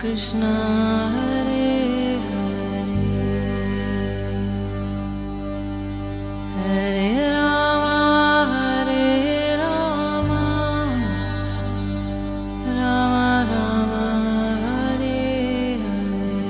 कृष्ण हरे हरे हरे राम राम राम हरे हरे।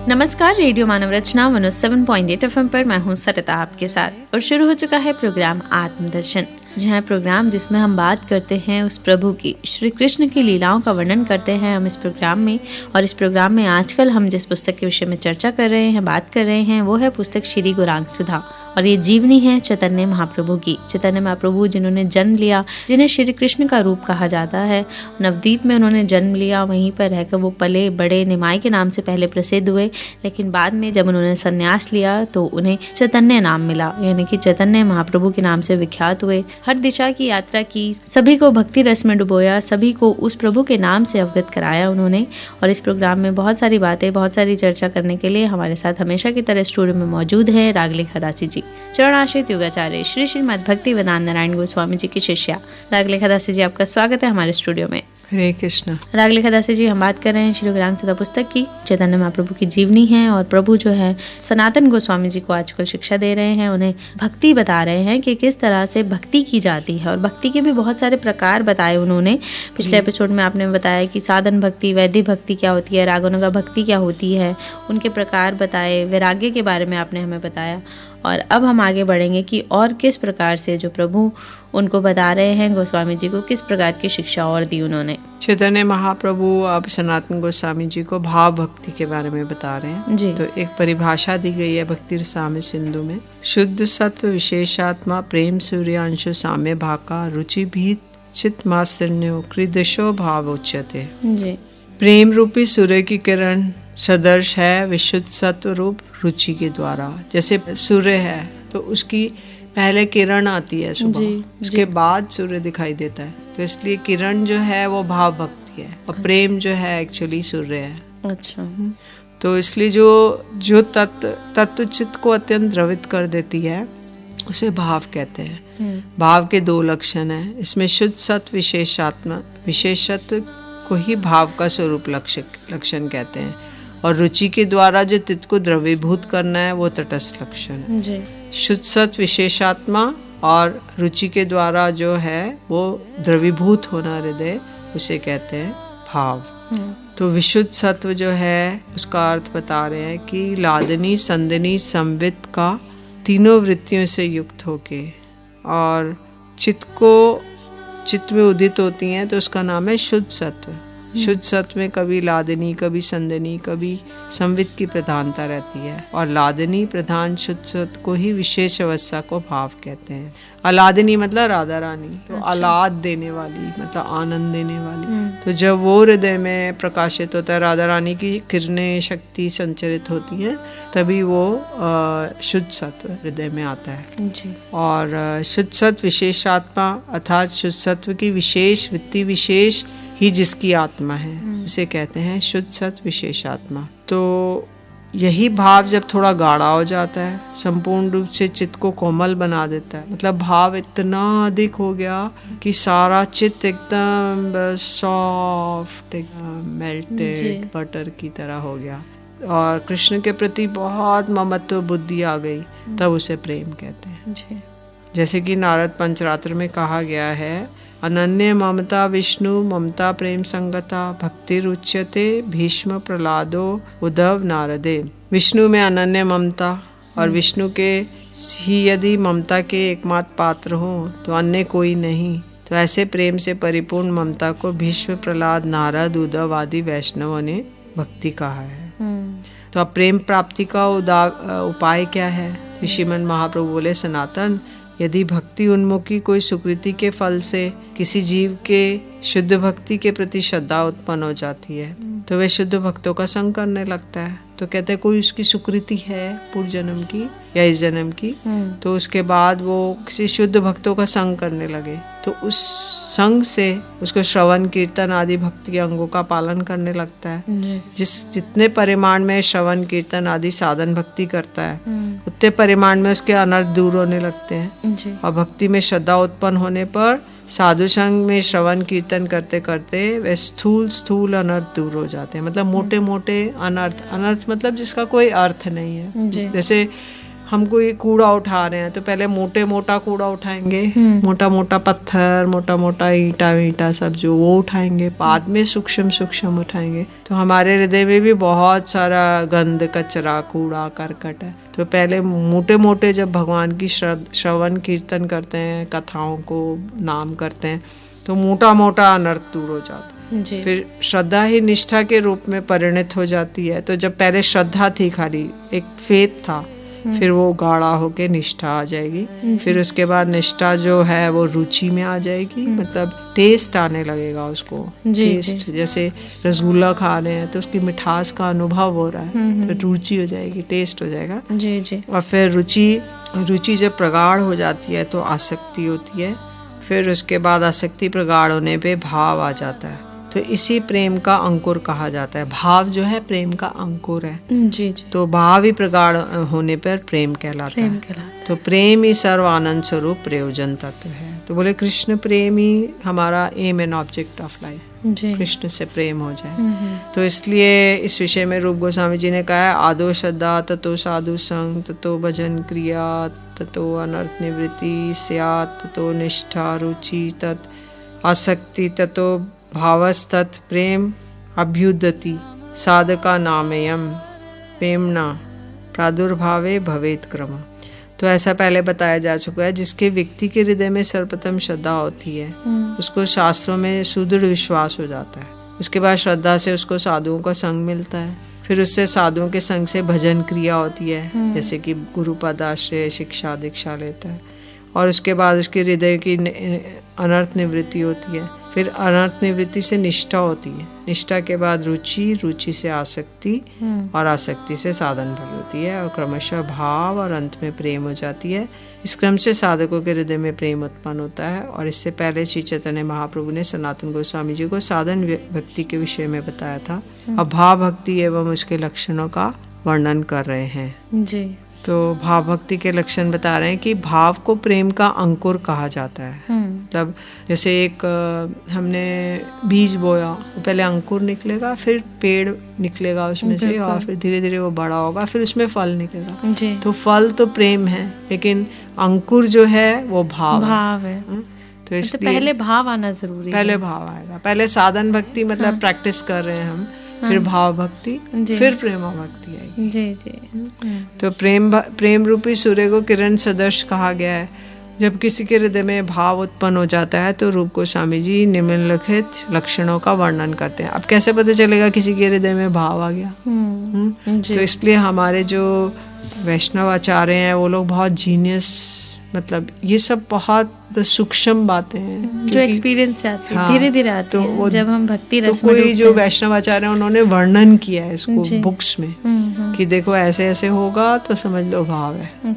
नमस्कार, रेडियो मानव रचना 107.8 FM पर मैं हूँ सरिता आपके साथ और शुरू हो चुका है प्रोग्राम आत्मदर्शन। जहाँ प्रोग्राम जिसमें हम बात करते हैं उस प्रभु की, श्री कृष्ण की लीलाओं का वर्णन करते हैं हम इस प्रोग्राम में। और इस प्रोग्राम में आजकल हम जिस पुस्तक के विषय में चर्चा कर रहे हैं, बात कर रहे हैं, वो है पुस्तक श्री गौरांग सुधा। और ये जीवनी है चैतन्य महाप्रभु की। चैतन्य महाप्रभु जिन्होंने जन्म लिया, जिन्हें श्री कृष्ण का रूप कहा जाता है, नवद्वीप में उन्होंने जन्म लिया। वहीं पर रहकर वो पले बड़े, निमाई के नाम से पहले प्रसिद्ध हुए, लेकिन बाद में जब उन्होंने संन्यास लिया तो उन्हें चैतन्य नाम मिला, यानी कि चैतन्य महाप्रभु के नाम से विख्यात हुए। हर दिशा की यात्रा की, सभी को भक्ति रस में डुबोया, सभी को उस प्रभु के नाम से अवगत कराया उन्होंने। और इस प्रोग्राम में बहुत सारी बातें, बहुत सारी चर्चा करने के लिए हमारे साथ हमेशा की तरह स्टूडियो में मौजूद हैं रागलेखा दासी जी, चरणाश्रित युगाचार्य श्री श्रीमद् भक्ति वेदांत नारायण गोस्वामी जी की शिष्या। रागलेखा दासी जी, आपका स्वागत है हमारे स्टूडियो में। हरे कृष्ण। रागलेखा दासी जी, हम बात कर रहे हैं श्री गौरांग सुधा पुस्तक की। चैतन्य महाप्रभु की जीवनी है और प्रभु जो है सनातन गोस्वामी जी को आजकल शिक्षा दे रहे हैं, उन्हें भक्ति बता रहे हैं कि किस तरह से भक्ति की जाती है। और भक्ति के भी बहुत सारे प्रकार बताए उन्होंने। पिछले एपिसोड में आपने बताया कि साधन भक्ति, वैदिक भक्ति क्या होती है, रागानुगा भक्ति क्या होती है, उनके प्रकार बताए, वैराग्य के बारे में आपने हमें बताया। और अब हम आगे बढ़ेंगे कि और किस प्रकार से जो प्रभु उनको बता रहे हैं, गोस्वामी जी को किस प्रकार की शिक्षा और दी उन्होंने। चैतन्य महाप्रभु अब सनातन गोस्वामी जी को भाव भक्ति के बारे में बता रहे हैं जी। तो एक परिभाषा दी गई है भक्ति रसामृत सिंधु में। शुद्ध सत्व विशेषात्मा प्रेम सूर्यांशु साम्य भाका रुचि भी चित मात्सर्यो कृदशो भाव उच्यते जी। प्रेम रूपी सूर्य की किरण सदर्श है विशुद्ध सत्व रूप रुचि के द्वारा। जैसे सूर्य है तो उसकी पहले किरण आती है सुबह, उसके बाद सूर्य दिखाई देता है, तो इसलिए किरण जो है वो भाव भक्ति है और प्रेम जो है एक्चुअली सूर्य है। अच्छा। तो इसलिए जो तत्व चित्त को अत्यंत द्रवित कर देती है उसे भाव कहते हैं। भाव के दो लक्षण है इसमें, शुद्ध सत्व विशेषात्मा, विशेषत्व को ही भाव का स्वरूप लक्षण कहते हैं। और रुचि के द्वारा जो चित्त को द्रवीभूत करना है वो तटस्थ लक्षण है। शुद्ध सत्व विशेषात्मा और रुचि के द्वारा जो है वो द्रवीभूत होना हृदय, उसे कहते हैं भाव। तो विशुद्ध सत्व जो है उसका अर्थ बता रहे हैं कि लादनी, संदनी, संवित का तीनों वृत्तियों से युक्त होके और चित्त में उदित होती हैं, तो उसका नाम है शुद्ध सत्व। शुद्ध सत्व में कभी लादनी, कभी संदनी, कभी संवित की प्रधानता रहती है। और लादनी प्रधान शुद्ध सत्व को ही विशेष अवस्था को भाव कहते हैं। अलादनी मतलब राधा रानी, तो अच्छा। आलाद देने वाली मतलब आनंद देने वाली। तो जब वो हृदय में प्रकाशित होता है, राधा रानी की किरणें शक्ति संचरित होती है, तभी वो शुद्ध सत्व हृदय में आता है जी। और शुद्ध सत्व विशेषात्मा अर्थात शुद्ध सत्व की विशेष वृत्ति, विशेष ही जिसकी आत्मा है, उसे कहते हैं शुद्ध सत्व विशेषात्मा। तो यही भाव जब थोड़ा गाढ़ा हो जाता है, संपूर्ण रूप से चित्त को कोमल बना देता है। मतलब भाव इतना अधिक हो गया कि सारा चित्त एकदम सॉफ्ट, एकदम मेल्टेड बटर की तरह हो गया और कृष्ण के प्रति बहुत ममत्व बुद्धि आ गई, तब उसे प्रेम कहते हैं जी। जैसे कि नारद पंचरात्र में कहा गया है, अनन्य ममता विष्णु ममता प्रेम संगता भक्ति रुच्यते भीष्म प्रहलादो उद्धव नारदे। विष्णु में अनन्य ममता और विष्णु के ही यदि ममता के एकमात्र पात्र हो तो अन्य कोई नहीं, तो ऐसे प्रेम से परिपूर्ण ममता को भीष्म प्रहलाद नारद उद्धव आदि वैष्णवों ने भक्ति कहा है। तो अब प्रेम प्राप्ति का उपाय क्या है? तो श्रीमद् महाप्रभु बोले, सनातन यदि भक्ति उन्मुखी कोई सुकृति के फल से किसी जीव के शुद्ध भक्ति के प्रति श्रद्धा उत्पन्न हो जाती है तो वह शुद्ध भक्तों का संग करने लगता है। तो कहते हैं कोई उसकी सुकृति है पूर्व जन्म की, या इस जन्म की, तो उसके बाद वो किसी शुद्ध भक्तों का संग करने लगे, तो उस संग से उसको श्रवण कीर्तन आदि भक्ति के अंगों का पालन करने लगता है। जितने परिमाण में श्रवण कीर्तन आदि साधन भक्ति करता है, उतने परिमाण में उसके अनर्थ दूर होने लगते हैं। और भक्ति में श्रद्धा उत्पन्न होने पर साधु संग में श्रवण कीर्तन करते करते वे स्थूल अनर्थ दूर हो जाते हैं। मतलब मोटे मोटे अनर्थ मतलब जिसका कोई अर्थ नहीं है। जैसे हम कोई कूड़ा उठा रहे हैं तो पहले मोटा कूड़ा उठाएंगे, मोटा मोटा पत्थर, मोटा मोटा ईंटा सब जो वो उठाएंगे, बाद में सूक्ष्म उठाएंगे। तो हमारे हृदय में भी बहुत सारा गंद, कचरा, कूड़ा, करकट है। तो पहले मोटे जब भगवान की श्रवण कीर्तन करते हैं, कथाओं को नाम करते हैं, तो मोटा अनर्थ दूर हो जाता है। फिर श्रद्धा ही निष्ठा के रूप में परिणत हो जाती है। तो जब पहले श्रद्धा थी, खाली एक फेथ था, फिर वो गाढ़ा होके निष्ठा आ जाएगी। फिर उसके बाद निष्ठा जो है वो रुचि में आ जाएगी, मतलब टेस्ट आने लगेगा उसको। टेस्ट, जैसे रसगुल्ला खा रहे हैं तो उसकी मिठास का अनुभव हो रहा है, तो रुचि हो जाएगी, टेस्ट हो जाएगा। और फिर रुचि जब प्रगाढ़ हो जाती है तो आसक्ति होती है। फिर उसके बाद आसक्ति प्रगाढ़ होने पे भाव आ जाता है। तो इसी प्रेम का अंकुर कहा जाता है। भाव जो है प्रेम का अंकुर है। तो भाव ही प्रगाढ़ होने पर प्रेम कहलाता है। तो प्रेम ही सर्व आनंद स्वरूप प्रयोजन तत्व है। तो बोले कृष्ण प्रेम ही हमारा aim and object of life, Krishna से प्रेम हो जाए। तो इसलिए इस विषय में रूप गोस्वामी जी ने कहा है, आदो श्रद्धा ततो साधु संग ततो भजन क्रिया ततो अनर्थ निवृत्ति स्यात् ततो निष्ठा रुचि तत् आसक्ति ततो भावस्तत् प्रेम अभ्युदति साधका नामयम प्रेमणा प्रादुर्भावे भवेत क्रम। तो ऐसा पहले बताया जा चुका है। जिसके व्यक्ति के हृदय में सर्वप्रथम श्रद्धा होती है, उसको शास्त्रों में सुदृढ़ विश्वास हो जाता है। उसके बाद श्रद्धा से उसको साधुओं का संग मिलता है। फिर उससे साधुओं के संग से भजन क्रिया होती है, जैसे कि गुरुपद आश्रय, शिक्षा दीक्षा लेता है। और उसके बाद उसके हृदय की अनर्थ निवृत्ति होती है। फिर अनर्थ निवृत्ति से निष्ठा होती है। निष्ठा के बाद रुचि से आसक्ति, और आसक्ति से साधन भल होती है, और क्रमशः भाव, और अंत में प्रेम हो जाती है। इस क्रम से साधकों के हृदय में प्रेम उत्पन्न होता है। और इससे पहले श्री चैतन्य महाप्रभु ने सनातन गोस्वामी जी को साधन भक्ति के विषय में बताया था। अब भाव भक्ति एवं उसके लक्षणों का वर्णन कर रहे हैं जी। तो भाव भक्ति के लक्षण बता रहे हैं कि भाव को प्रेम का अंकुर कहा जाता है। मतलब जैसे एक हमने बीज बोया, पहले अंकुर निकलेगा, फिर पेड़ निकलेगा उसमें से, और फिर धीरे धीरे वो बड़ा होगा, फिर उसमें फल निकलेगा। तो फल तो प्रेम है, लेकिन अंकुर जो है वो भाव है। तो इसलिए पहले भाव आना जरूरी है। पहले भाव आएगा। पहले साधन भक्ति मतलब प्रैक्टिस कर रहे हैं हम, फिर भाव भक्ति, फिर प्रेम भक्ति आएगी। जी। तो प्रेम रूपी सूर्य को किरण सदृश कहा गया है। जब किसी के हृदय में भाव उत्पन्न हो जाता है तो रूप गोस्वामी जी निम्नलिखित लक्षणों का वर्णन करते हैं। अब कैसे पता चलेगा किसी के हृदय में भाव आ गया? तो इसलिए हमारे जो वैष्णव आचार्य हैं वो लोग बहुत जीनियस, मतलब ये सब बहुत सूक्ष्म बातें हैं जो एक्सपीरियंस से आती है, धीरे धीरे आती है जब हम भक्ति रस में। कोई जो वैष्णव आचार्य हैं उन्होंने वर्णन किया है इसको बुक्स में कि देखो ऐसे ऐसे होगा तो समझ लो भाव है।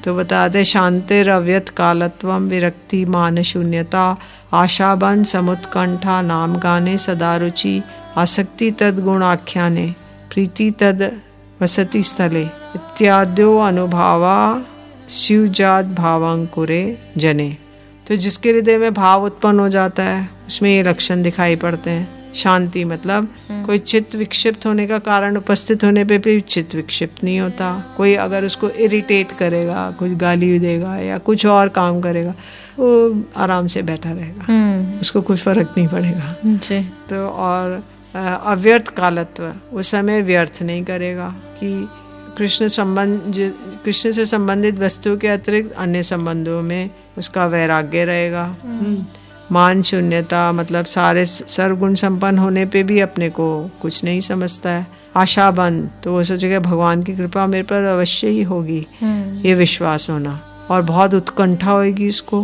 तो बताते शांतिर अव्यत कालत्वम विरक्ति मान शून्यता आशाबन समुत्कंठा नाम गाने सदा रुचि आसक्ति तद गुण आख्याने प्रीति तद वसति स्थले इत्याद्यो अनुभावा शिवजात भावांकुरे जने। तो जिसके हृदय में भाव उत्पन्न हो जाता है उसमें ये लक्षण दिखाई पड़ते हैं। शांति मतलब कोई चित्त विक्षिप्त होने का कारण उपस्थित होने पे भी चित्त विक्षिप्त नहीं होता। कोई अगर उसको इरिटेट करेगा, कुछ गाली देगा या कुछ और काम करेगा, वो आराम से बैठा रहेगा, उसको कुछ फर्क नहीं पड़ेगा जी। तो और अव्यर्थ कालत्व, उस समय व्यर्थ नहीं करेगा कि कृष्ण से संबंधित वस्तुओं के अतिरिक्त अन्य संबंधों में उसका वैराग्य रहेगा। मान शून्यता मतलब सारे सर्वगुण संपन्न होने पे भी अपने को कुछ नहीं समझता है। आशाबंद, तो वो सोचेगा भगवान की कृपा मेरे पर अवश्य ही होगी, ये विश्वास होना। और बहुत उत्कंठा होगी उसको,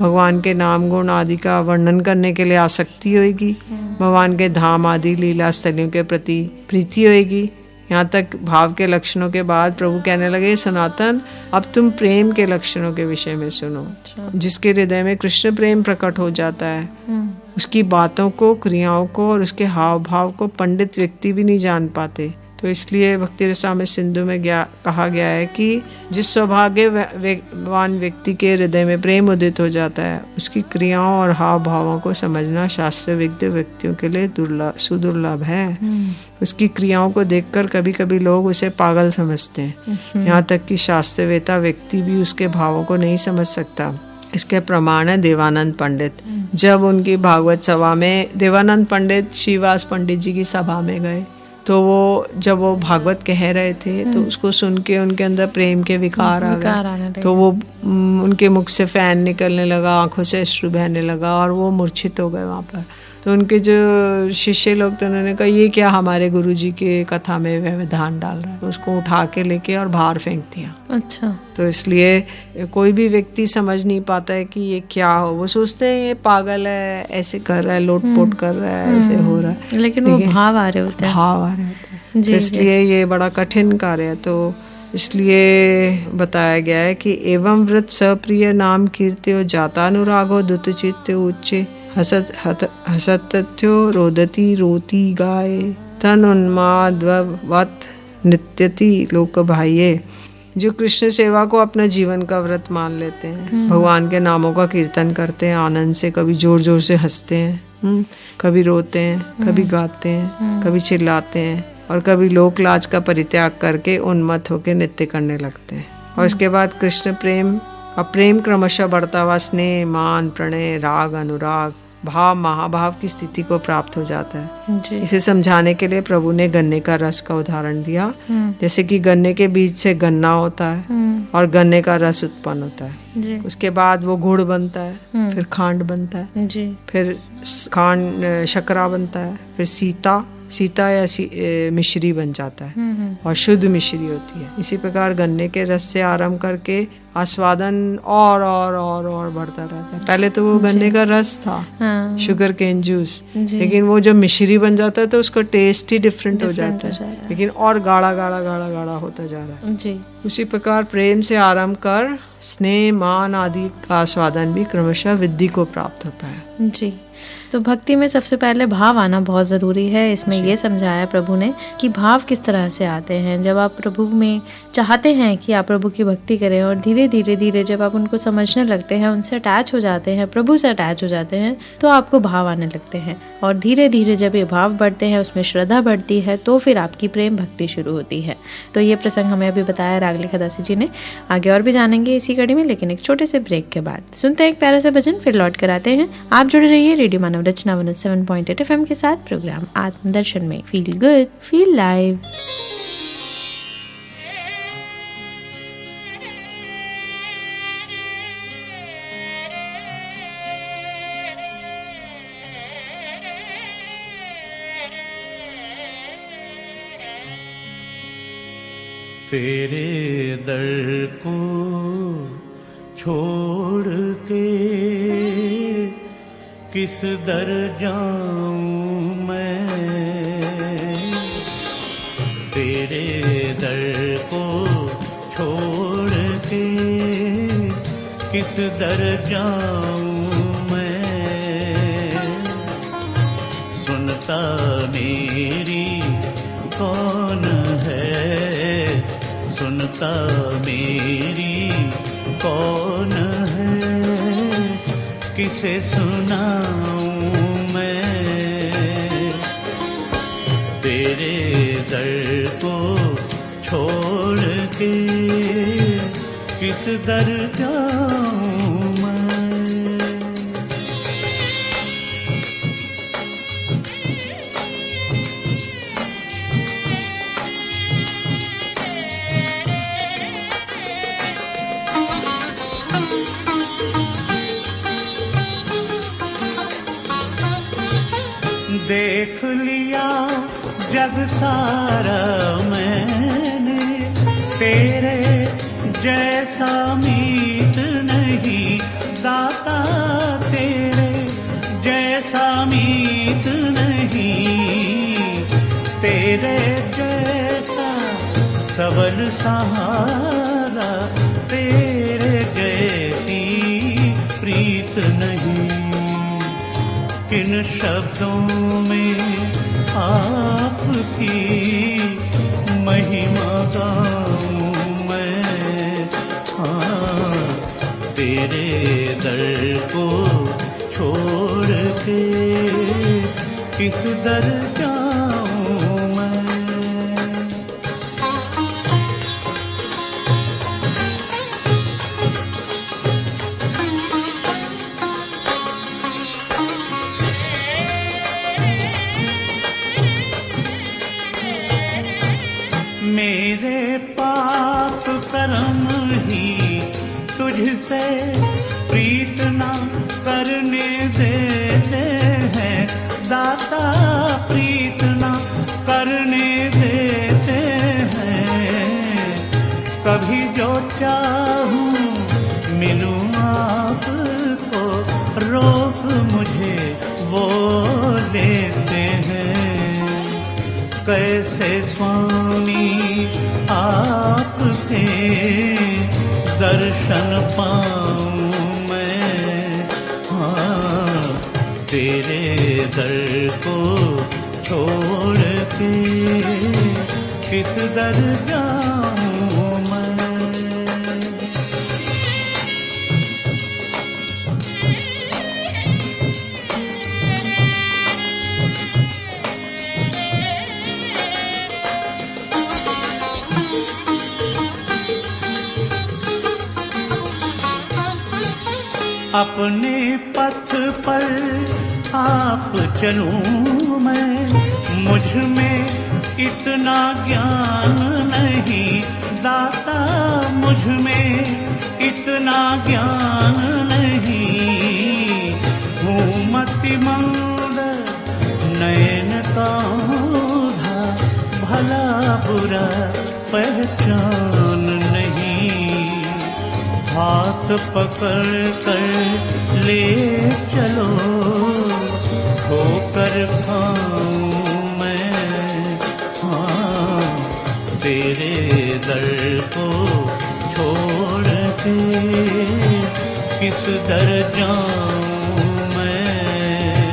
भगवान के नाम गुण आदि का वर्णन करने के लिए आसक्ति होगी, भगवान के धाम आदि लीला स्थलियों के प्रति प्रीति होगी, यहाँ तक भाव के लक्षणों के बाद प्रभु कहने लगे, सनातन अब तुम प्रेम के लक्षणों के विषय में सुनो। जिसके हृदय में कृष्ण प्रेम प्रकट हो जाता है, उसकी बातों को, क्रियाओं को और उसके हाव भाव को पंडित व्यक्ति भी नहीं जान पाते। तो इसलिए भक्ति रसामृत सिंधु में कहा गया है कि जिस सौभाग्यवान व्यक्ति के हृदय में प्रेम उदित हो जाता है, उसकी क्रियाओं और हाव भावों को समझना शास्त्र विज्ञ व्यक्तियों के लिए सुदुर्लभ है। उसकी क्रियाओं को देखकर कभी कभी लोग उसे पागल समझते हैं। यहाँ तक कि शास्त्रवेता व्यक्ति भी उसके भावों को नहीं समझ सकता। इसके प्रमाण है देवानंद पंडित। जब उनकी भागवत सभा में देवानंद पंडित श्रीवास पंडित जी की सभा में गए, तो जब वो भागवत कह रहे थे तो उसको सुन के उनके अंदर प्रेम के विकार आ गए। तो वो उनके मुख से फैन निकलने लगा, आंखों से अश्रु बहने लगा और वो मूर्छित हो गए वहाँ पर। तो उनके जो शिष्य लोग थे उन्होंने कहा, ये क्या हमारे गुरुजी के कथा में व्यवधान डाल रहा है। तो उसको उठा के लेके और बाहर फेंक दिया। अच्छा। तो इसलिए कोई भी व्यक्ति समझ नहीं पाता है कि ये क्या हो। वो सोचते हैं ये पागल है, ऐसे कर रहा है, लोटपोट कर रहा है, ऐसे हो रहा है, लेकिन वो भाव आ रहे होते हैं। तो इसलिए ये बड़ा कठिन कार्य है। तो इसलिए बताया गया है कि एवं व्रत सप्रिय नाम कीर्त्यो जातानुरागो दुतचित्ते उच्चे हसत्यो रोदती रोती गाये तन उन्मादवत नित्यति लोक भाइये। जो कृष्ण सेवा को अपना जीवन का व्रत मान लेते हैं, भगवान के नामों का कीर्तन करते हैं, आनंद से कभी जोर जोर से हंसते हैं, कभी रोते हैं, कभी गाते हैं, कभी चिल्लाते हैं और कभी लोक लाज का परित्याग करके उन्मत्त होकर नृत्य करने लगते हैं। और इसके बाद कृष्ण प्रेम क्रमशः बढ़ता हुआ स्नेह, मान, प्रणय, राग, अनुराग, भाव, महाभाव की स्थिति को प्राप्त हो जाता है। इसे समझाने के लिए प्रभु ने गन्ने का रस का उदाहरण दिया। जैसे कि गन्ने के बीज से गन्ना होता है और गन्ने का रस उत्पन्न होता है। उसके बाद वो गुड़ बनता है, फिर खांड बनता है, फिर शक्करा बनता है, फिर सीता या मिश्री बन जाता है और शुद्ध मिश्री होती है। इसी प्रकार गन्ने के रस से आरंभ करके आस्वादन और बढ़ता रहता है। पहले तो वो गन्ने का रस था, शुगर केन जूस, लेकिन वो जब मिश्री बन जाता है तो उसका टेस्ट ही डिफरेंट हो जाता है, लेकिन और गाढ़ा होता जा रहा है। उसी प्रकार प्रेम से आरंभ कर स्नेह, मान आदि का आस्वादन भी क्रमशः वृद्धि को प्राप्त होता है। जी। तो भक्ति में सबसे पहले भाव आना बहुत ज़रूरी है। इसमें ये समझाया प्रभु ने कि भाव किस तरह से आते हैं। जब आप प्रभु में चाहते हैं कि आप प्रभु की भक्ति करें और धीरे धीरे जब आप उनको समझने लगते हैं, उनसे अटैच हो जाते हैं, प्रभु से अटैच हो जाते हैं, तो आपको भाव आने लगते हैं। और धीरे धीरे जब ये भाव बढ़ते हैं, उसमें श्रद्धा बढ़ती है, तो फिर आपकी प्रेम भक्ति शुरू होती है। तो ये प्रसंग हमें अभी बताया रागलिखा दासी जी ने। आगे और भी जानेंगे इसी कड़ी में, लेकिन एक छोटे से ब्रेक के बाद सुनते हैं एक प्यारा सा भजन, फिर लौट कर आते हैं। आप जुड़े रहिए रेडियो मानव रचना 107.8 FM के साथ प्रोग्राम आत्मदर्शन में। Feel good, feel live. तेरे दर को छोड़ के किस दर जाऊं मैं, तेरे दर को छोड़ के किस दर जाऊं मैं। सुनता मेरी कौन है, सुनता मेरी कौन है, किसे सुनाऊं मैं। तेरे दर को छोड़ के किस दर जाऊं मैं। देख लिया जग सारा मैंने, तेरे जैसा मीत नहीं दाता, तेरे जैसा मीत नहीं, तेरे जैसा सबल सहारा, तेरे जैसी प्रीत नहीं। किन शब्दों में आपकी महिमा गाऊं मैं, हाँ तेरे दर को छोड़ के किस दर जाऊं मैं। मेरे पाप कर्म ही तुझसे प्रीत ना करने देते हैं, दाता प्रीत ना करने देते हैं। कभी जो चाहूं मिलूं आपको, रोक मुझे वो लेते हैं। कैसे स्वामी आपके दर्शन पाऊं मैं, हाँ तेरे दर को छोड़ के किस दर जाऊं मैं। अपने पथ पर आप चलूं मैं, मुझ में इतना ज्ञान नहीं, दाता मुझ में इतना ज्ञान नहीं। हूँ मतिमंद नयन का ओझा, भला बुरा पहचान नहीं। हाथ पकड़ कर ले चलो, होकर खाऊं मैं, हाँ तेरे दर को छोड़ के किस दर जाऊं मैं।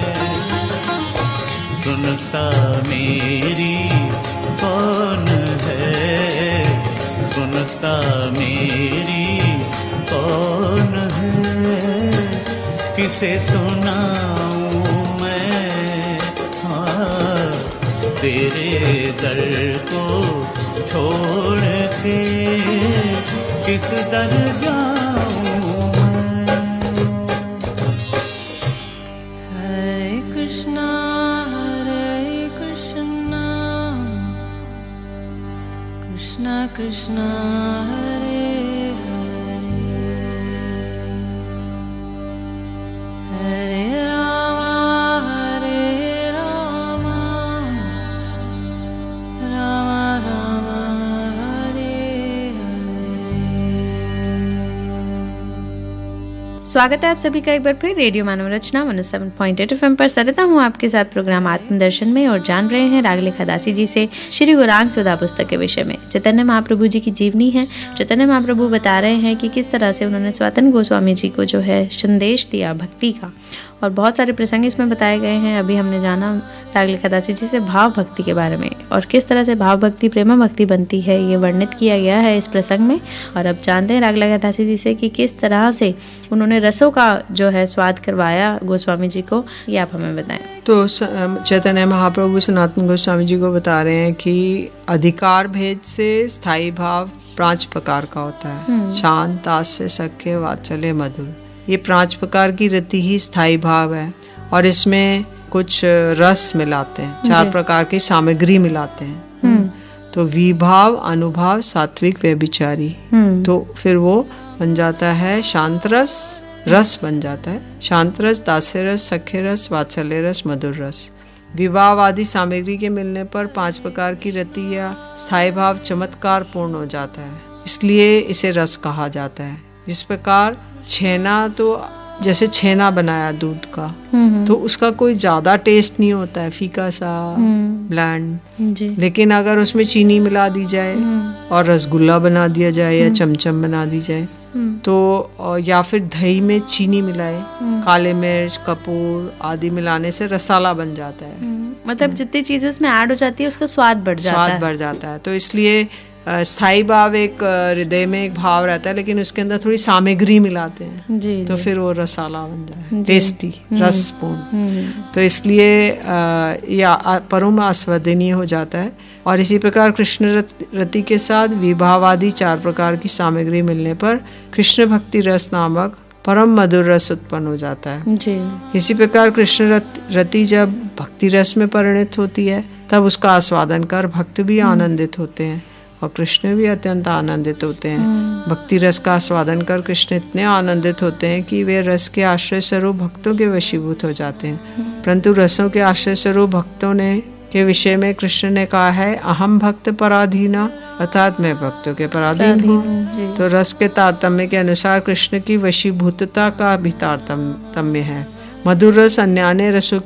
सुनता मेरी कौन है, सुनता मेरी कौन है, किसे सुनाऊं मैं, हाँ तेरे दर को छोड़ के किस दर जाऊं मैं। Hare Krishna, Hare Krishna, Krishna Krishna, Hare स्वागत है आप सभी का एक बार फिर रेडियो मानव रचना 107.8 FM पर। सरिता हूँ आपके साथ प्रोग्राम आत्मदर्शन में, और जान रहे हैं रागलेखा दासी जी से श्री गौरांग सुधा पुस्तक के विषय में। चैतन्य महाप्रभु जी की जीवनी है। चैतन्य महाप्रभु बता रहे हैं कि किस तरह से उन्होंने सनातन गोस्वामी जी को जो है संदेश दिया भक्ति का, और बहुत सारे प्रसंग इसमें बताए गए हैं। अभी हमने जाना रागलेखा दासी जी से भाव भक्ति के बारे में, और किस तरह से भाव भक्ति प्रेमा भक्ति बनती है ये वर्णित किया गया है इस प्रसंग में। और अब जानते हैं रागलेखा दासी जी से कि किस तरह से उन्होंने रसों का जो है स्वाद करवाया गोस्वामी जी को, ये आप हमें बताएं। तो चैतन्य महाप्रभु सनातन गोस्वामी जी को बता रहे हैं कि अधिकार भेद से स्थायी भाव 5 प्रकार का होता है। शांत, आस्य, सख्य, वात्सल्य, मधुर। ये 5 प्रकार की रति ही स्थायी भाव है, और इसमें कुछ रस मिलाते हैं, 4 प्रकार की सामग्री मिलाते हैं। तो विभाव, अनुभाव, सात्विक, व्यभिचारी। तो फिर वो बन जाता है शांत रस, रस बन जाता है शांत रस, दास्य रस, सख्य रस, वात्सल्य रस, मधुर रस। विभाव आदि सामग्री के मिलने पर 5 प्रकार की रति या स्थायी भाव चमत्कार पूर्ण हो जाता है, इसलिए इसे रस कहा जाता है। जिस प्रकार छेना तो जैसे छेना बनाया दूध का, तो उसका कोई ज्यादा टेस्ट नहीं होता है, फीका सा, ब्लैंड। जी। लेकिन अगर उसमें चीनी मिला दी जाए और रसगुल्ला बना दिया जाए या चमचम बना दी जाए तो, या फिर दही में चीनी मिलाए, काले मिर्च, कपूर आदि मिलाने से रसाला बन जाता है। मतलब जितनी चीजें उसमें ऐड हो जाती है उसका स्वाद बढ़ जाता है। तो इसलिए स्थाई भाव एक हृदय में एक भाव रहता है, लेकिन उसके अंदर थोड़ी सामग्री मिलाते हैं जी, तो फिर वो रसाला बन जाए, टेस्टी, रसपूर्ण। तो इसलिए या परम आस्वादनीय हो जाता है। और इसी प्रकार कृष्ण रति के साथ विभावादि 4 प्रकार की सामग्री मिलने पर कृष्ण भक्ति रस नामक परम मधुर रस उत्पन्न हो जाता है जी। इसी प्रकार कृष्ण रति जब भक्ति रस में परिणत होती है तब उसका आस्वादन कर भक्त भी आनंदित होते हैं और कृष्ण भी अत्यंत आनंदित होते हैं। भक्ति रस का आस्वादन कर कृष्ण इतने आनंदित होते हैं कि वे रस के आश्रय स्वरूप भक्तों के वशीभूत हो जाते हैं। परंतु रसों के आश्रय स्वरूप भक्तों ने के विषय में कृष्ण ने कहा है अहम भक्त पराधीना, अर्थात मैं भक्तों के पराधीन हूँ। तो रस के तारतम्य के अनुसार कृष्ण की वशीभूतता का भी तारतम्य है। मधुर रस अन्य रसों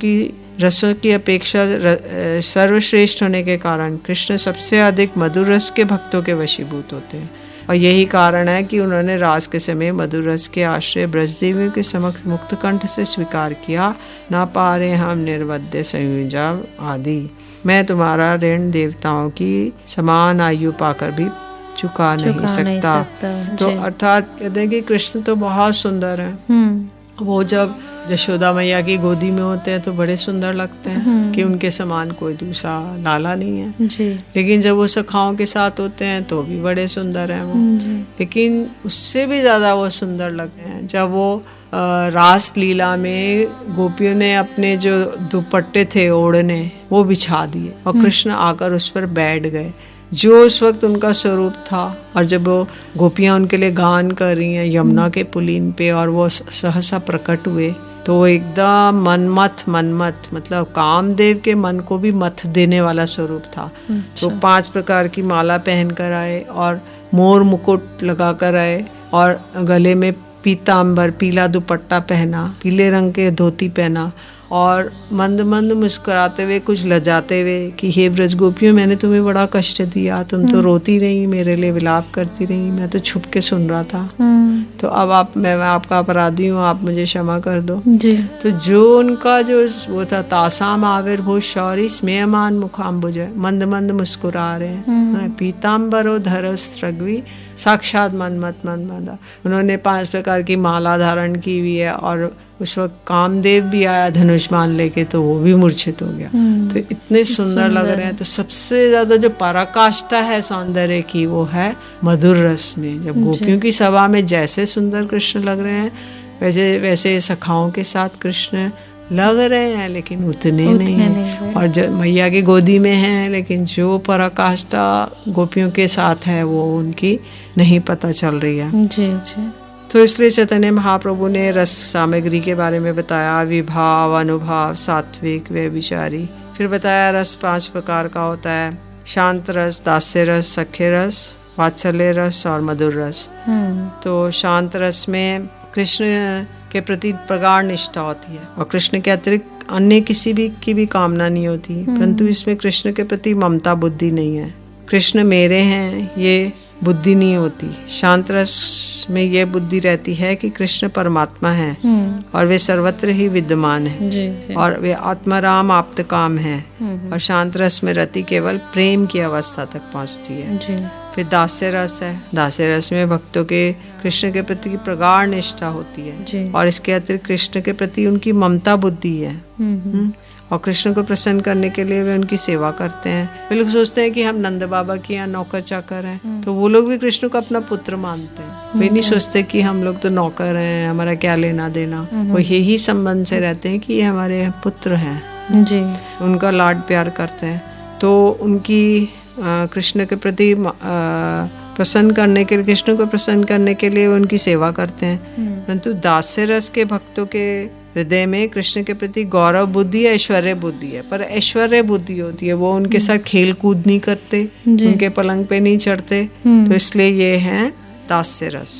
की अपेक्षा सर्वश्रेष्ठ होने के कारण कृष्ण सबसे अधिक मधुर रस के भक्तों के वशीभूत होते हैं और यही कारण है कि उन्होंने रास के समय मधुर रस के आश्रय ब्रजदेवियों के समक्ष मुक्त कंठ से स्वीकार किया, ना पारे हम निर्वध्य संयुजा आदि, मैं तुम्हारा ऋण देवताओं की समान आयु पाकर भी चुका नहीं सकता। तो अर्थात कहते हैं कि कृष्ण तो बहुत सुंदर है। वो जब यशोदा मैया की गोदी में होते हैं तो बड़े सुंदर लगते हैं कि उनके समान कोई दूसरा लाला नहीं है जी। लेकिन जब वो सखाओं के साथ होते हैं तो भी बड़े सुंदर हैं वो। लेकिन उससे भी ज्यादा वो सुंदर लगते हैं जब वो रास लीला में गोपियों ने अपने जो दुपट्टे थे ओढ़ने वो बिछा दिए और कृष्ण आकर उस पर बैठ गए, जो उस वक्त उनका स्वरूप था। और जब वो गोपियां उनके लिए गान कर रही हैं यमुना के पुलीन पे और वो सहसा प्रकट हुए तो वो एकदम मनमथ मतलब कामदेव के मन को भी मथ देने वाला स्वरूप था। तो 5 प्रकार की माला पहन कर आए और मोर मुकुट लगा कर आए और गले में पीतांबर पीला दुपट्टा पहना, पीले रंग के धोती पहना और मंद मंद मुस्कुराते हुए कुछ लजाते हुए कि हे ब्रज गोपियों, मैंने तुम्हें बड़ा कष्ट दिया, तुम तो रोती रही, मेरे लिए विलाप करती रही, मैं तो छुप के सुन रहा था। तो अब मैं आपका अपराधी हूँ, आप मुझे क्षमा कर दो जी। तो जो उनका जो वो था तासाम आविर्भूत शौरी स्मेयमान मुखाम्बुज, मंद मंद मुस्कुरा रहे हैं, पीताम्बरो धरस्त्रग्वी साक्षात मनमदा। उन्होंने 5 प्रकार की माला धारण की हुई है और उस वक्त कामदेव भी आया धनुष्मान लेके तो वो भी मूर्छित हो गया। तो इतने सुंदर लग रहे हैं। तो सबसे ज्यादा जो पराकाष्ठा है सौंदर्य की वो है मधुर रस में। जब गोपियों की सभा में जैसे सुंदर कृष्ण लग रहे हैं वैसे सखाओं के साथ कृष्ण लग रहे हैं लेकिन उतने नहीं। और जब मैया की गोदी में हैं लेकिन जो पराकाष्ठा गोपियों के साथ है वो उनकी नहीं पता चल रही है जी। तो इसलिए चैतन्य महाप्रभु ने रस सामग्री के बारे में बताया, विभाव, अनुभाव, सात्विक, व्यभिचारी। फिर बताया रस 5 प्रकार का होता है, शांत रस, दास्य रस, सख्य रस, वात्सल्य रस और मधुर रस। तो शांत रस में कृष्ण के प्रति प्रगाढ़ निष्ठा होती है और कृष्ण के अतिरिक्त अन्य किसी भी की भी कामना नहीं होती, परंतु इसमें कृष्ण के प्रति ममता बुद्धि नहीं है। कृष्ण मेरे हैं ये बुद्धि नहीं होती। शांत रस में ये बुद्धि रहती है कि कृष्ण परमात्मा है और वे सर्वत्र ही विद्यमान है जी। और वे आत्माराम आप्त काम है। और शांत रस में रति केवल प्रेम की अवस्था तक पहुंचती है जी। फिर दास्य रस है। दास्य रस में भक्तों के कृष्ण के प्रति प्रगाढ़ निष्ठा होती है जी। और इसके अतिरिक्त कृष्ण के प्रति उनकी ममता बुद्धि है और कृष्ण को प्रसन्न करने के लिए वे उनकी सेवा करते हैं। वे लोग सोचते हैं कि हम नंद बाबा के यहाँ नौकर चाकर हैं तो वो लोग भी कृष्ण को अपना पुत्र मानते हैं। वे नहीं सोचते कि हम लोग तो नौकर हैं, हमारा क्या लेना देना। वो यही संबंध से रहते हैं कि ये हमारे पुत्र हैं जी। उनका लाड प्यार करते हैं। तो उनकी कृष्ण के प्रति प्रसन्न करने के लिए, कृष्ण को प्रसन्न करने के लिए उनकी सेवा करते हैं। परंतु दास्य रस के भक्तों के हृदय में कृष्ण के प्रति गौरव बुद्धि है, ऐश्वर्य बुद्धि है। पर ऐश्वर्य बुद्धि होती है, वो उनके साथ खेल कूद नहीं करते, उनके पलंग पे नहीं चढ़ते। तो इसलिए ये है दास्य रस।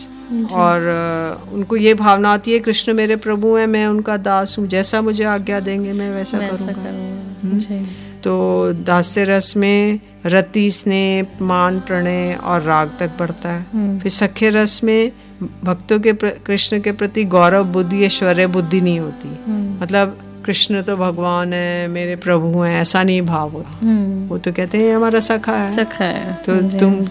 और उनको ये भावना आती है कृष्ण मेरे प्रभु हैं, मैं उनका दास हूँ, जैसा मुझे आज्ञा देंगे मैं वैसा करूँगा। तो दास्य रस में रति, स्नेह, मान, प्रणय और राग तक बढ़ता है। फिर सख्य रस में भक्तों के कृष्ण के प्रति गौरव बुद्धि, ऐश्वर्य बुद्धि नहीं होती। मतलब कृष्ण तो भगवान है, मेरे प्रभु हैं, ऐसा नहीं भाव होता। वो तो कहते हैं हमारा सखा है, तो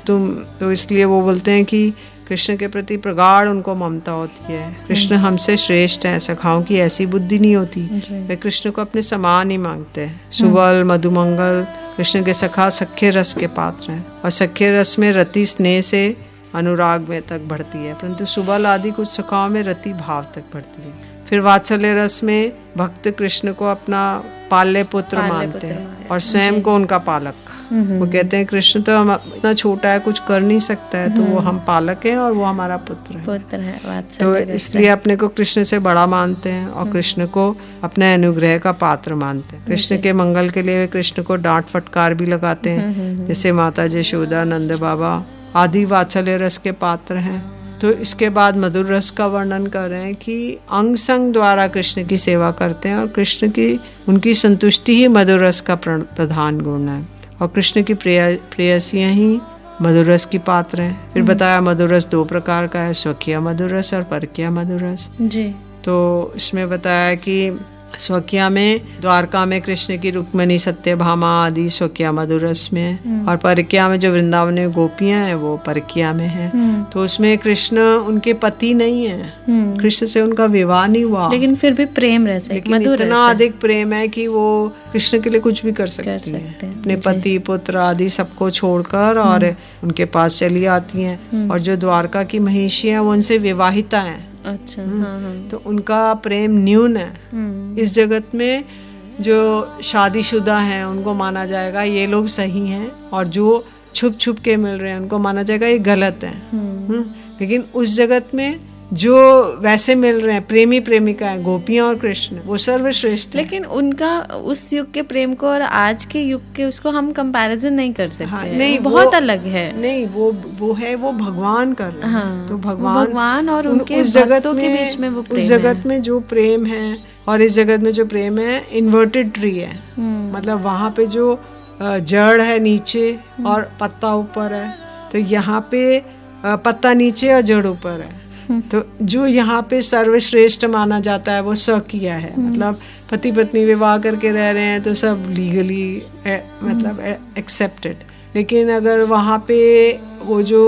तुम तो इसलिए वो बोलते हैं कि कृष्ण के प्रति प्रगाढ़ उनको ममता होती है। कृष्ण हमसे श्रेष्ठ हैं, सखाओं की ऐसी बुद्धि नहीं होती। वे कृष्ण को अपने समान ही मांगते हैं। सुबल, मधुमंगल कृष्ण के सखा सख्य रस के पात्र हैं, और सख्य रस में रति स्नेह से अनुराग में तक बढ़ती है, परंतु सुबल आदि कुछ सखाओं में रति भाव तक बढ़ती है। फिर वात्सल्य रस में भक्त कृष्ण को अपना पाल्य पुत्र मानते हैं और स्वयं को उनका पालक। वो कहते हैं कृष्ण तो इतना छोटा है, कुछ कर नहीं सकता है, तो वो हम पालक हैं और वो हमारा पुत्र है। तो इसलिए अपने को कृष्ण से बड़ा मानते हैं और कृष्ण को अपने अनुग्रह का पात्र मानते हैं। कृष्ण के मंगल के लिए वे कृष्ण को डांट फटकार भी लगाते हैं, जैसे माता यशोदा, नंद बाबा आदि वात्सल्य रस के पात्र हैं। तो इसके बाद मधुर रस का वर्णन कर रहे हैं कि अंग संग द्वारा कृष्ण की सेवा करते हैं, और कृष्ण की उनकी संतुष्टि ही मधुर रस का प्रधान गुण है, और कृष्ण की प्रेयसियां ही मधुर रस की पात्र हैं। फिर बताया मधुर रस दो प्रकार का है, स्वकीय मधुर रस और परकीय मधुर रस जी। तो इसमें बताया कि स्वकीय में द्वारका में कृष्ण की रुक्मिणी, सत्यभामा आदि स्वकीय मधुर रस में है, और परकीय में जो वृंदावन में गोपियां हैं वो परकीय में है। तो उसमें कृष्ण उनके पति नहीं है, कृष्ण से उनका विवाह नहीं हुआ, लेकिन फिर भी प्रेम रह सकता है, लेकिन इतना अधिक प्रेम है कि वो कृष्ण के लिए कुछ भी कर सकती है, अपने पति, पुत्र आदि सबको छोड़कर और उनके पास चली आती हैं। और जो द्वारका की महिषी है वो उनसे विवाहिता है। अच्छा, तो उनका प्रेम न्यून है। इस जगत में जो शादीशुदा हैं उनको माना जाएगा ये लोग सही हैं, और जो छुप छुप के मिल रहे हैं उनको माना जाएगा ये गलत है। लेकिन उस जगत में जो वैसे मिल रहे हैं, प्रेमी प्रेमिका है, गोपियां और कृष्ण, वो सर्वश्रेष्ठ। लेकिन उनका उस युग के प्रेम को और आज के युग के उसको हम कंपैरिजन नहीं कर सकते। हाँ, नहीं, बहुत अलग है। नहीं, वो है, वो भगवान कर रहे हैं। हाँ, तो भगवान और उनके उस जगत के बीच में वो प्रेम, उस जगत में जो प्रेम है और इस जगत में जो प्रेम है इन्वर्टेड ट्री है। मतलब वहाँ पे जो जड़ है नीचे और पत्ता ऊपर है, तो यहाँ पे पत्ता नीचे और जड़ ऊपर है। तो जो यहाँ पे सर्वश्रेष्ठ माना जाता है वो स्वकीय है। मतलब पति पत्नी विवाह करके रह रहे हैं तो सब लीगली मतलब एक्सेप्टेड। लेकिन अगर वहाँ पे वो जो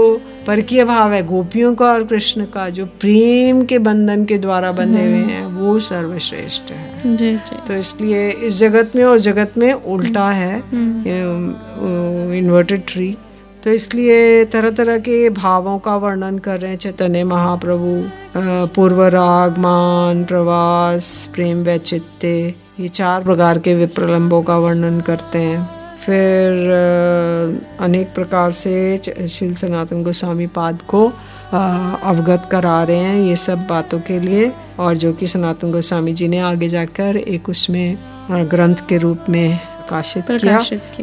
परकीय भाव है गोपियों का और कृष्ण का, जो प्रेम के बंधन के द्वारा बंधे हुए हैं, वो सर्वश्रेष्ठ है। जी जी। तो इसलिए इस जगत में और जगत में उल्टा है, इन्वर्टेड ट्री। तो इसलिए तरह तरह के भावों का वर्णन कर रहे हैं चैतन्य महाप्रभु। पूर्व राग, मान, प्रवास, प्रेम, वैचित्य, ये 4 प्रकार के विप्रलंबों का वर्णन करते हैं। फिर अनेक प्रकार से श्री सनातन गोस्वामी पाद को अवगत करा रहे हैं ये सब बातों के लिए, और जो कि सनातन गोस्वामी जी ने आगे जाकर एक उसमें ग्रंथ के रूप में प्रकाशित किया।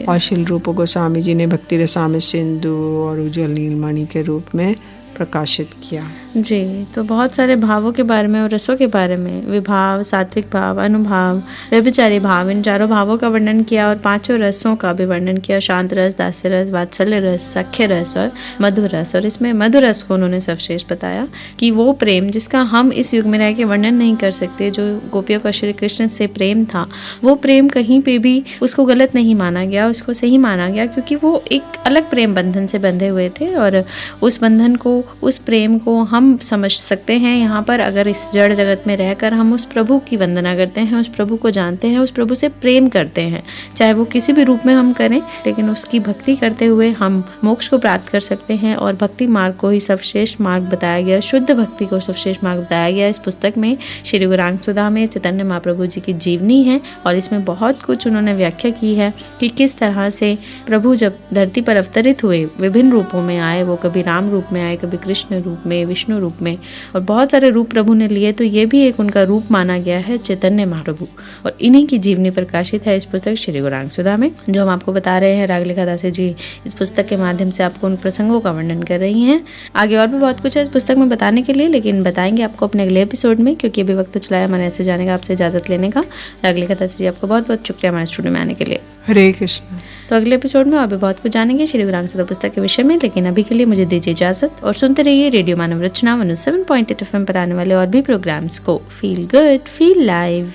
और श्री रूप गोस्वामी जी ने भक्ति रसामृत सिंधु और उज्ज्वल नीलमणि के रूप में प्रकाशित किया। जी, तो बहुत सारे भावों के बारे में और रसों के बारे में, विभाव, सात्विक भाव, अनुभाव, व्यभिचारी भाव, इन 4 भावों का वर्णन किया, और 5 रसों का भी वर्णन किया, शांत रस, दास्य रस, वात्सल्य रस, सख्य रस और मधुर रस। और इसमें मधुर रस को उन्होंने सर्वश्रेष्ठ बताया कि वो प्रेम जिसका हम इस युग में रह के वर्णन नहीं कर सकते, जो गोपियों का श्री कृष्ण से प्रेम था, वो प्रेम कहीं पे भी उसको गलत नहीं माना गया, उसको सही माना गया, क्योंकि वो एक अलग प्रेम बंधन से बंधे हुए थे, और उस बंधन को, उस प्रेम को हम समझ सकते हैं यहाँ पर अगर इस जड़ जगत में रहकर हम उस प्रभु की वंदना करते हैं, उस प्रभु को जानते हैं, उस प्रभु से प्रेम करते हैं, चाहे वो किसी भी रूप में हम करें, लेकिन उसकी भक्ति करते हुए हम मोक्ष को प्राप्त कर सकते हैं। और भक्ति मार्ग को ही सर्वश्रेष्ठ मार्ग बताया गया, शुद्ध भक्ति को सर्वश्रेष्ठ मार्ग बताया गया इस पुस्तक में। श्री गौरांग सुधा में चैतन्य महाप्रभु जी की जीवनी है, और इसमें बहुत कुछ उन्होंने व्याख्या की है कि किस तरह से प्रभु जब धरती पर अवतरित हुए, विभिन्न रूपों में आए, वो कभी राम रूप में आए, कभी कृष्ण रूप में, विष्णु विष्णु रूप में, और बहुत सारे रूप प्रभु ने लिए, तो ये भी एक उनका रूप माना गया है, चैतन्य महाप्रभु। और इन्हीं की जीवनी प्रकाशित है इस पुस्तक श्री गौरांग सुधा में, जो हम आपको बता रहे हैं। रागलिका दासी जी इस पुस्तक के माध्यम से आपको उन प्रसंगों का वर्णन कर रही हैं। आगे और भी बहुत कुछ है इस पुस्तक में बताने के लिए, लेकिन बताएंगे आपको अपने अगले एपिसोड में, क्योंकि अभी वक्त तो चला है हमारे ऐसे जाने का, आपसे इजाजत लेने का। रागलिका दासी जी आपको बहुत बहुत शुक्रिया हमारे स्टूडियो में आने के लिए। हरे कृष्ण। तो अगले एपिसोड में और भी बहुत कुछ जानेंगे श्री गौरांग सुधा पुस्तक के विषय में, लेकिन अभी के लिए मुझे दीजिए इजाजत और सुनते रहिए रेडियो मानव रचना 107.8 FM पर आने वाले और भी प्रोग्राम्स को। Feel good, feel live.